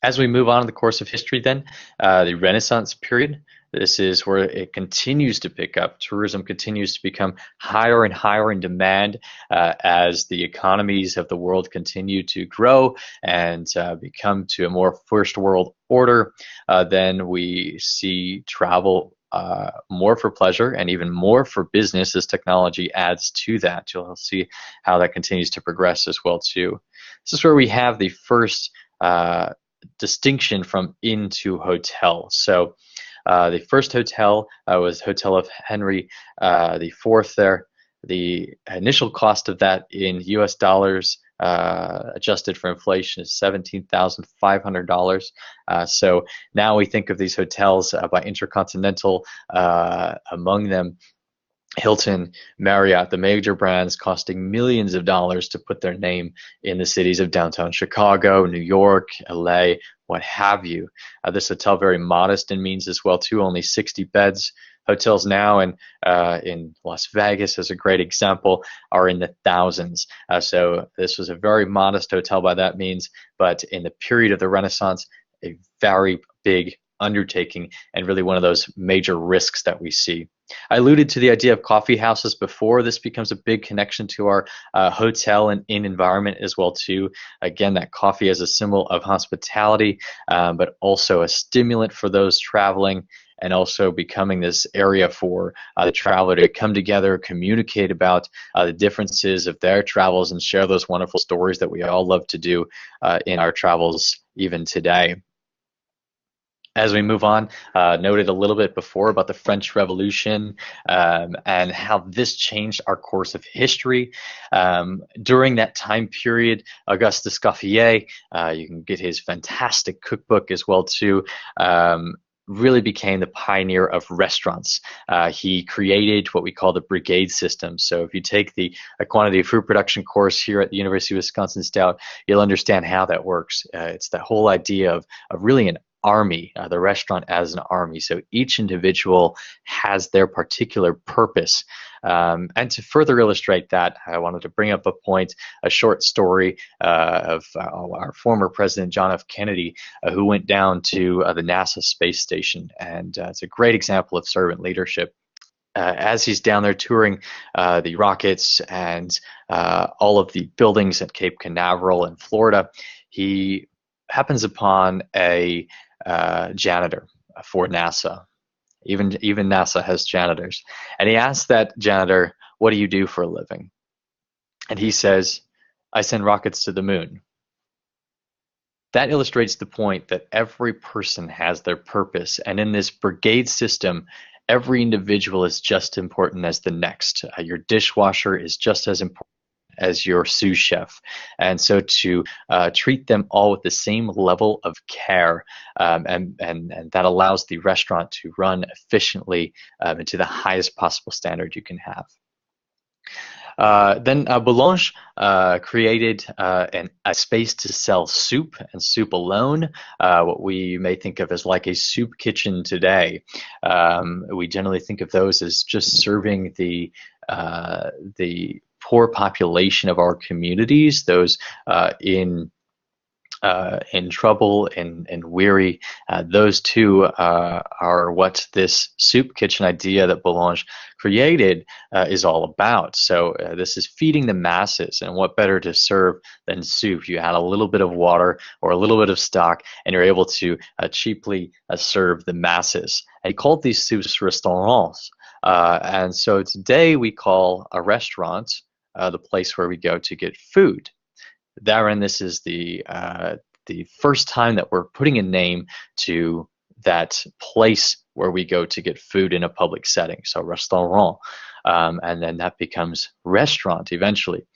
As we move on in the course of history, then, the Renaissance period, this is where it continues to pick up. Tourism continues to become higher and higher in demand as the economies of the world continue to grow and become to a more first world order. Then we see travel more for pleasure and even more for business as technology adds to that. You'll see how that continues to progress as well too. This is where we have the first distinction from inn to hotel. So the first hotel was Hotel of Henry the Fourth there. The initial cost of that in US dollars adjusted for inflation is $17,500. So now we think of these hotels by Intercontinental, among them Hilton, Marriott, the major brands costing millions of dollars to put their name in the cities of downtown Chicago, New York, LA, what have you. This hotel very modest in means as well too, only 60 beds. Hotels now in Las Vegas, as a great example, are in the thousands. So this was a very modest hotel by that means, but in the period of the Renaissance, a very big undertaking and really one of those major risks that we see. I alluded to the idea of coffee houses before. This becomes a big connection to our hotel and inn environment as well too. Again, that coffee as a symbol of hospitality, but also a stimulant for those traveling, and also becoming this area for the traveler to come together, communicate about the differences of their travels, and share those wonderful stories that we all love to do in our travels even today. As we move on, noted a little bit before about the French Revolution and how this changed our course of history. During that time period, Auguste Escoffier, you can get his fantastic cookbook as well too, really became the pioneer of restaurants. He created what we call the brigade system. So if you take the quantity of food production course here at the University of Wisconsin-Stout, you'll understand how that works. It's the whole idea of really an army, the restaurant as an army. So each individual has their particular purpose. And to further illustrate that, I wanted to bring up a short story of our former President John F. Kennedy, who went down to the NASA space station. And it's a great example of servant leadership. As he's down there touring the rockets and all of the buildings at Cape Canaveral in Florida, he happens upon a janitor for NASA. Even NASA has janitors. And he asks that janitor, "What do you do for a living?" And he says, "I send rockets to the moon." That illustrates the point that every person has their purpose. And in this brigade system, every individual is just important as the next. Your dishwasher is just as important as your sous chef, and so to treat them all with the same level of care, and that allows the restaurant to run efficiently and to the highest possible standard you can have. Then Boulange created a space to sell soup and soup alone, what we may think of as like a soup kitchen today. We generally think of those as just serving the poor population of our communities, those in trouble and weary. Those two are what this soup kitchen idea that Boulange created is all about. So this is feeding the masses, and what better to serve than soup? You add a little bit of water or a little bit of stock, and you're able to cheaply serve the masses. And he called these soups restaurants. And so today we call a restaurant the place where we go to get food. Therein, this is the first time that we're putting a name to that place where we go to get food in a public setting. So restaurant, and then that becomes restaurant eventually.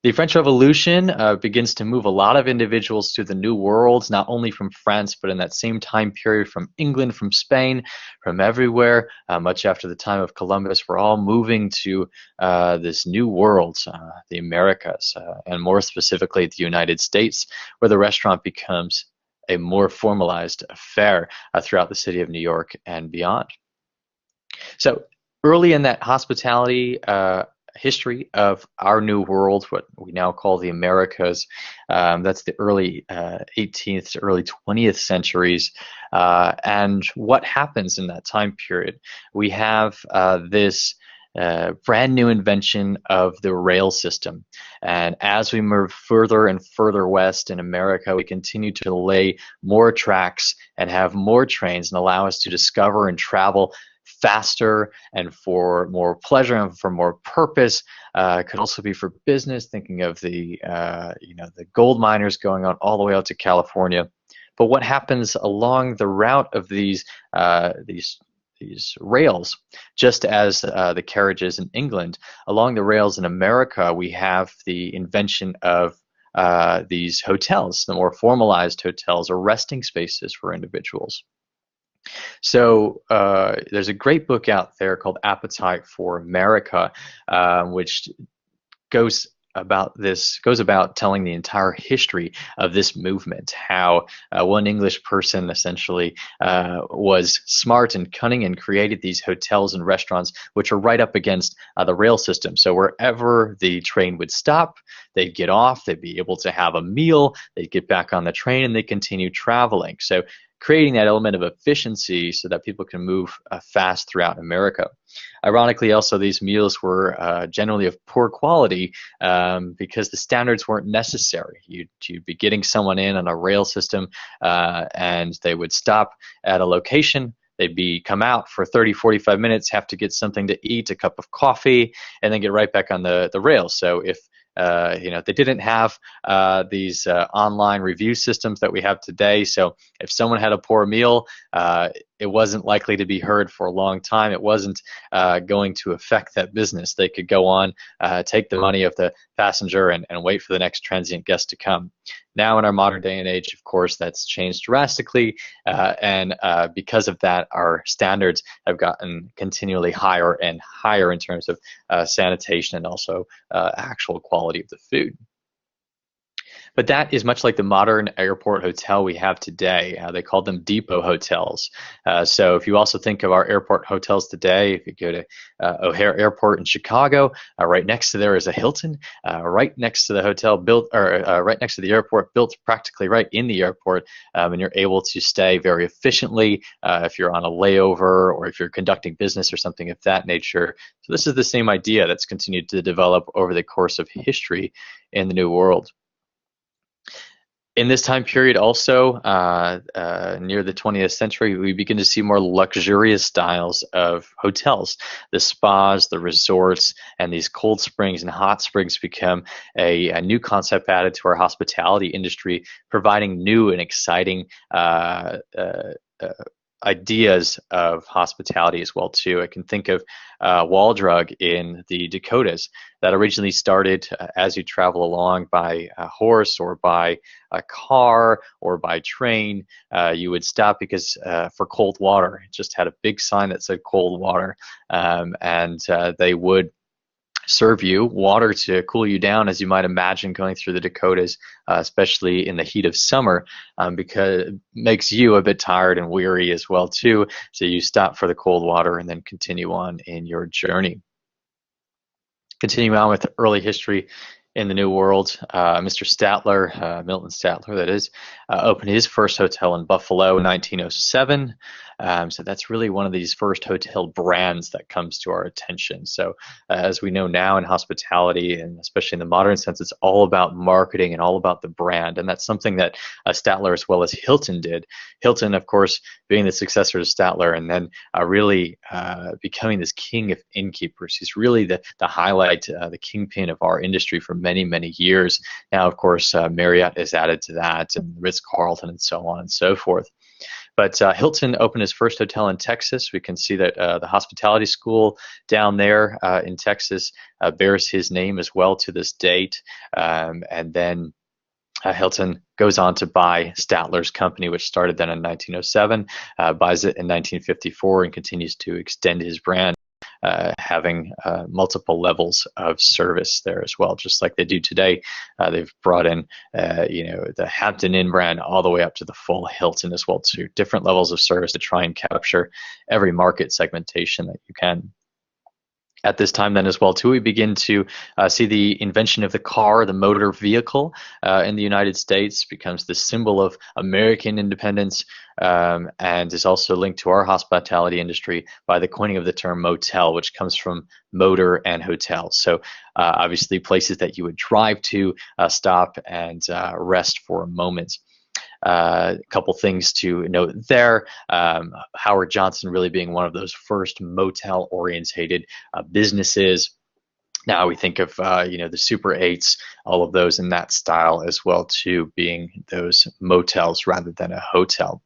The French Revolution begins to move a lot of individuals to the New World, not only from France, but in that same time period from England, from Spain, from everywhere. Much after the time of Columbus, we're all moving to this new world, the Americas, and more specifically the United States, where the restaurant becomes a more formalized affair throughout the city of New York and beyond. So early in that hospitality history of our new world, what we now call the Americas. That's the early 18th to early 20th centuries. And what happens in that time period? We have this brand new invention of the rail system. And as we move further and further west in America, we continue to lay more tracks and have more trains and allow us to discover and travel faster and for more pleasure and for more purpose. Could also be for business, thinking of the the gold miners going on all the way out to California. But what happens along the route of these rails, just as the carriages in England, along the rails in America, we have the invention of these hotels, the more formalized hotels or resting spaces for individuals. So there's a great book out there called Appetite for America, which goes about telling the entire history of this movement, how one English person essentially was smart and cunning and created these hotels and restaurants which are right up against the rail system. So wherever the train would stop, they'd get off, they'd be able to have a meal, they'd get back on the train, and they continue traveling. So creating that element of efficiency so that people can move fast throughout America. Ironically, also, these meals were generally of poor quality because the standards weren't necessary. You'd be getting someone in on a rail system and they would stop at a location. They'd come out for 30, 45 minutes, have to get something to eat, a cup of coffee, and then get right back on the rails. So if they didn't have these online review systems that we have today. So if someone had a poor meal, it wasn't likely to be heard for a long time. It wasn't going to affect that business. They could go on, take the money of the passenger and wait for the next transient guest to come. Now in our modern day and age, of course, that's changed drastically. And because of that, our standards have gotten continually higher and higher in terms of sanitation and also actual quality of the food. But that is much like the modern airport hotel we have today. They call them depot hotels. So if you also think of our airport hotels today, if you go to O'Hare Airport in Chicago, right next to there is a Hilton. Right next to the hotel built, or right next to the airport, built practically right in the airport, and you're able to stay very efficiently if you're on a layover or if you're conducting business or something of that nature. So this is the same idea that's continued to develop over the course of history in the New World. In this time period also, near the 20th century, we begin to see more luxurious styles of hotels. The spas, the resorts, and these cold springs and hot springs become a new concept added to our hospitality industry, providing new and exciting ideas of hospitality as well too. I can think of Wall Drug in the Dakotas that originally started as you travel along by a horse or by a car or by train. You would stop because for cold water. It just had a big sign that said cold water, and they would serve you water to cool you down, as you might imagine going through the Dakotas, especially in the heat of summer, because it makes you a bit tired and weary as well too. So you stop for the cold water and then continue on in your journey. Continuing on with early history in the New World, Mr. Statler, Milton Statler that is, opened his first hotel in Buffalo in 1907. So that's really one of these first hotel brands that comes to our attention. So as we know now in hospitality, and especially in the modern sense, it's all about marketing and all about the brand. And that's something that Statler as well as Hilton did. Hilton, of course, being the successor to Statler and then really becoming this king of innkeepers. He's really the highlight, the kingpin of our industry for many, many years. Now, of course, Marriott is added to that, and Ritz-Carlton and so on and so forth. But Hilton opened his first hotel in Texas. We can see that the hospitality school down there in Texas bears his name as well to this date. And then Hilton goes on to buy Statler's company, which started then in 1907, buys it in 1954, and continues to extend his brand. Having multiple levels of service there as well, just like they do today. They've brought in, the Hampton Inn brand all the way up to the full Hilton as well, to different levels of service to try and capture every market segmentation that you can. At this time then as well too, we begin to see the invention of the car, the motor vehicle in the United States becomes the symbol of American independence, and is also linked to our hospitality industry by the coining of the term motel, which comes from motor and hotel. So obviously places that you would drive to, stop and rest for a moment. A couple things to note there. Howard Johnson really being one of those first motel orientated businesses. Now we think of the Super 8s, all of those in that style as well too, being those motels rather than a hotel.